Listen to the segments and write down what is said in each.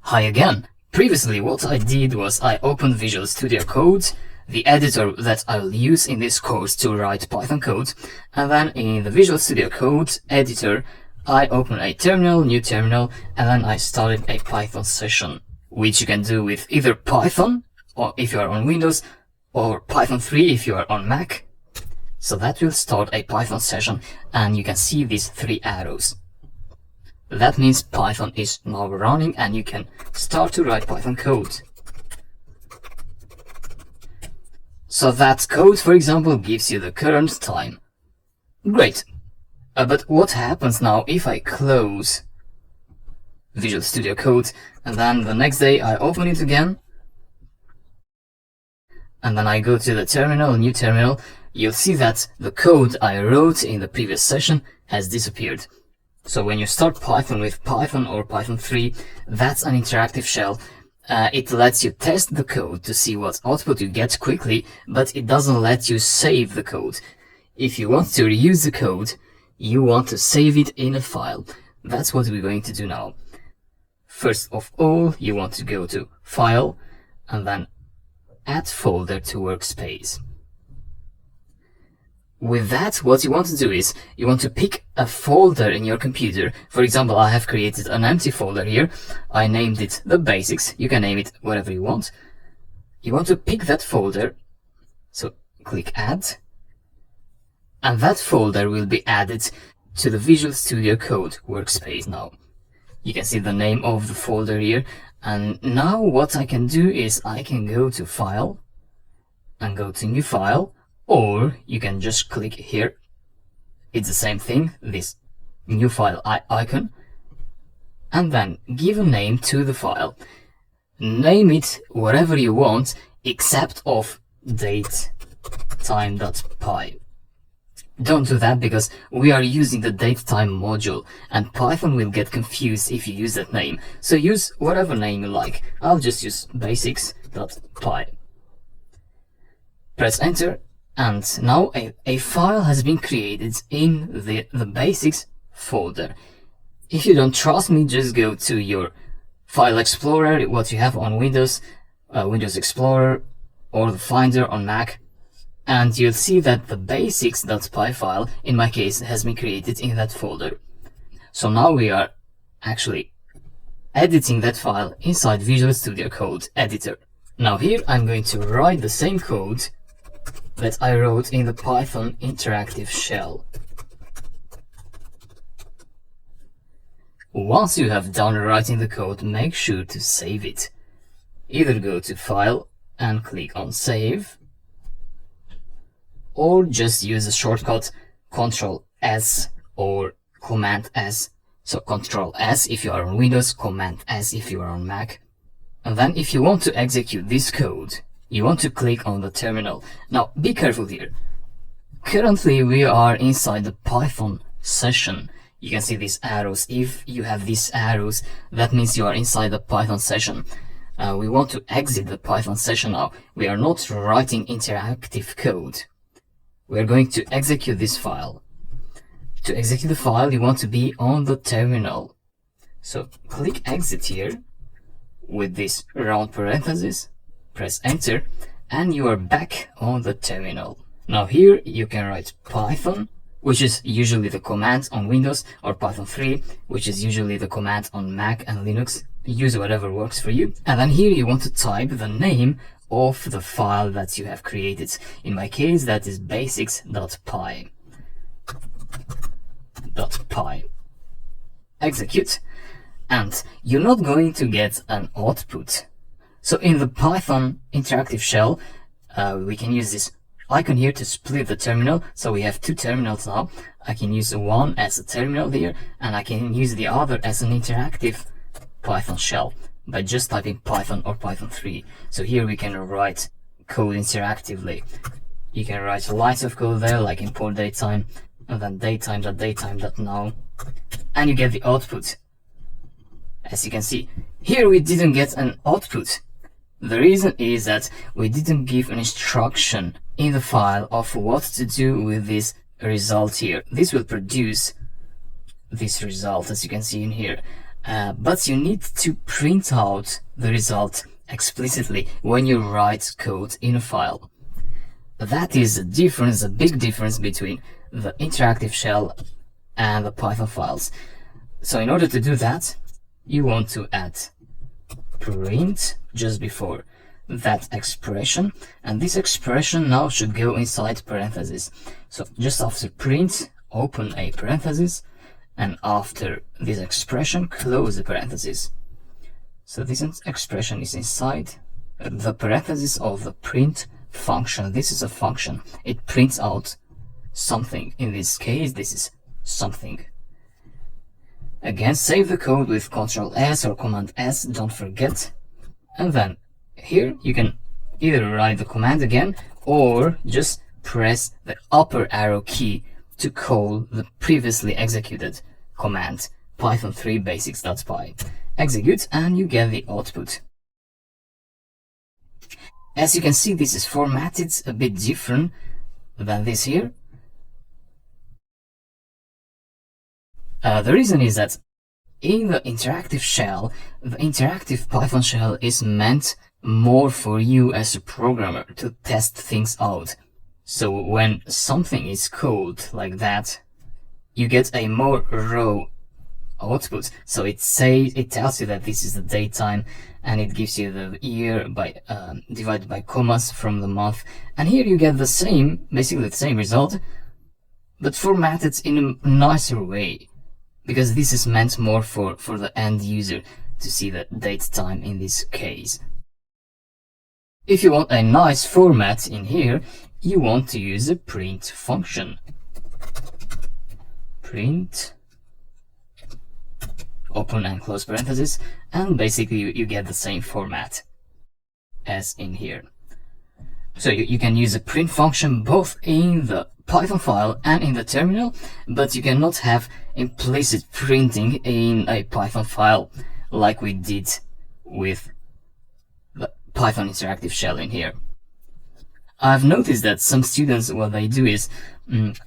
Hi again. Previously what I did was I opened Visual Studio Code, the editor that I'll use in this course to write Python code, and then in the Visual Studio Code editor I opened a terminal, new terminal, and then I started a Python session, which you can do with either Python, or if you are on Windows, or Python 3 if you are on Mac. So that will start a Python session, and you can see these three arrows. That means Python is now running and you can start to write Python code. So that code, for example, gives you the current time. Great. But what happens now if I close Visual Studio Code and then the next day I open it again? And then I go to the terminal, new terminal, you'll see that the code I wrote in the previous session has disappeared. So when you start Python with Python or Python 3, that's an interactive shell. It lets you test the code to see what output you get quickly, but it doesn't let you save the code. If you want to reuse the code, you want to save it in a file. That's what we're going to do now. First of all, you want to go to File and then Add Folder to Workspace. With that, what you want to do is, you want to pick a folder in your computer. For example, I have created an empty folder here. I named it the basics. You can name it whatever you want. You want to pick that folder. So click Add. And that folder will be added to the Visual Studio Code workspace now. You can see the name of the folder here. And now what I can do is I can go to File and go to New File. Or you can just click here. It's the same thing, this new file icon. And then give a name to the file. Name it whatever you want except of datetime.py. Don't do that because we are using the datetime module and Python will get confused if you use that name. So use whatever name you like. I'll just use basics.py. Press enter. And now a file has been created in the basics folder. If you don't trust me, just go to your file explorer, what you have on Windows, Windows Explorer, or the Finder on Mac, and you'll see that the basics.py file, in my case, has been created in that folder. So now we are actually editing that file inside Visual Studio Code editor. Now here I'm going to write the same code that I wrote in the Python interactive shell. Once you have done writing the code, make sure to save it. Either go to File and click on Save, or just use the shortcut Ctrl S or Command S. So Ctrl S if you are on Windows, Command S if you are on Mac. And then if you want to execute this code, you want to click on the terminal. Now, be careful here. Currently, we are inside the Python session. You can see these arrows. If you have these arrows, that means you are inside the Python session. We want to exit the Python session now. We are not writing interactive code. We are going to execute this file. To execute the file, you want to be on the terminal. So, click Exit here with this round parenthesis. Press enter and you are back on the terminal. Now here you can write Python, which is usually the command on Windows, or Python 3, which is usually the command on Mac and Linux. Use whatever works for you. And then here you want to type the name of the file that you have created. In my case, that is basics.py. Execute. And you're not going to get an output. So in the Python interactive shell, we can use this icon here to split the terminal. So we have two terminals now. I can use one as a terminal here, and I can use the other as an interactive Python shell by just typing Python or Python 3. So here we can write code interactively. You can write lines of code there, like import datetime, and then datetime.datetime.now, and you get the output. As you can see, here we didn't get an output. The reason is that we didn't give an instruction in the file of what to do with this result here. This will produce this result, as you can see in here. but you need to print out the result explicitly when you write code in a file. That is a difference, a big difference between the interactive shell and the Python files. So in order to do that, you want to add print just before that expression, and this expression now should go inside parentheses. So just after print, open a parenthesis, and after this expression, close the parenthesis. So this expression is inside the parenthesis of the print function. This is a function. It prints out something. In this case, this is something. Again, save the code with Ctrl S or Command S, don't forget. And then here you can either write the command again or just press the upper arrow key to call the previously executed command, python3 basics.py. Execute and you get the output. As you can see, this is formatted a bit different than this here. The reason is that in the interactive shell, the interactive Python shell is meant more for you as a programmer to test things out. So when something is called like that, you get a more raw output. So it tells you that this is the date time, and it gives you the year by divided by commas from the month. And here you get the same, basically the same result, but formatted in a nicer way, because this is meant more for the end user to see the date time in this case. If you want a nice format in here, you want to use a print function. Print, open and close parentheses, and basically you get the same format as in here. So you can use a print function both in the Python file and in the terminal, but you cannot have implicit printing in a Python file like we did with the Python interactive shell in here. I've noticed that some students, what they do is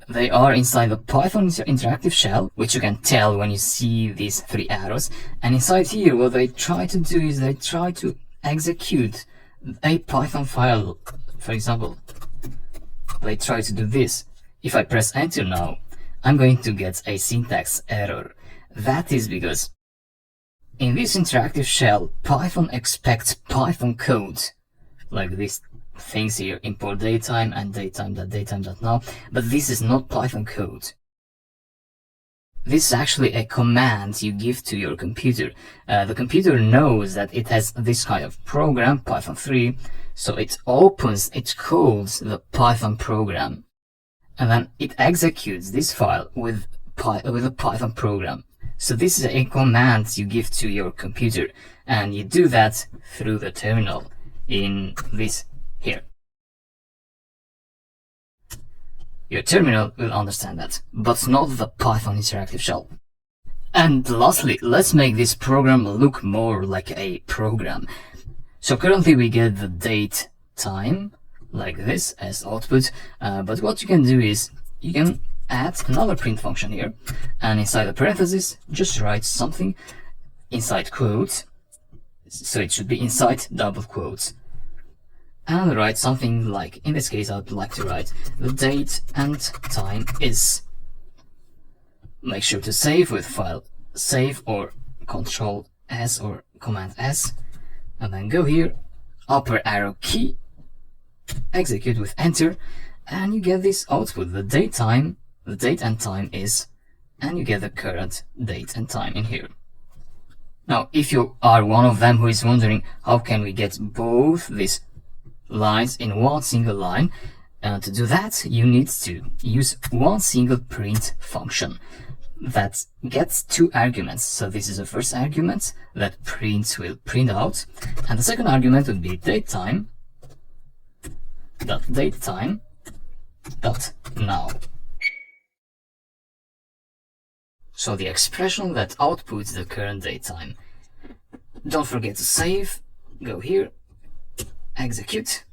they are inside the Python interactive shell, which you can tell when you see these three arrows, and inside here what they try to do is they try to execute a Python file. For example, they try to do this. If I press enter now, I'm going to get a syntax error. That is because in this interactive shell, Python expects Python code, like these things here, import datetime and datetime.datetime.now, but this is not Python code. This is actually a command you give to your computer. The computer knows that it has this kind of program, Python3, so it calls the Python program, and then it executes this file with a Python program. So this is a command you give to your computer, and you do that through the terminal in this here. Your terminal will understand that, but not the Python interactive shell. And lastly, let's make this program look more like a program. So currently we get the date time like this as output, but what you can do is you can add another print function here, and inside the parentheses just write something inside quotes, so it should be inside double quotes, and write something like, in this case I'd like to write the date and time is. Make sure to save with file save or Ctrl S or Command S, and then go here, upper arrow key, execute with enter, and you get this output, the date and time is, and you get the current date and time in here. Now, if you are one of them who is wondering how can we get both these lines in one single line, to do that you need to use one single print function that gets two arguments. So this is the first argument that will print out, and the second argument would be datetime dot now. So the expression that outputs the current date time. Don't forget to save, go here, execute,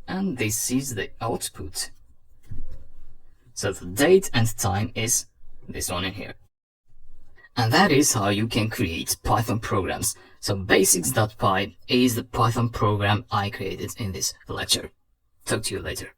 and this is the output. So the date and time is this one in here. And that is how you can create Python programs. So basics.py is the Python program I created in this lecture. Talk to you later.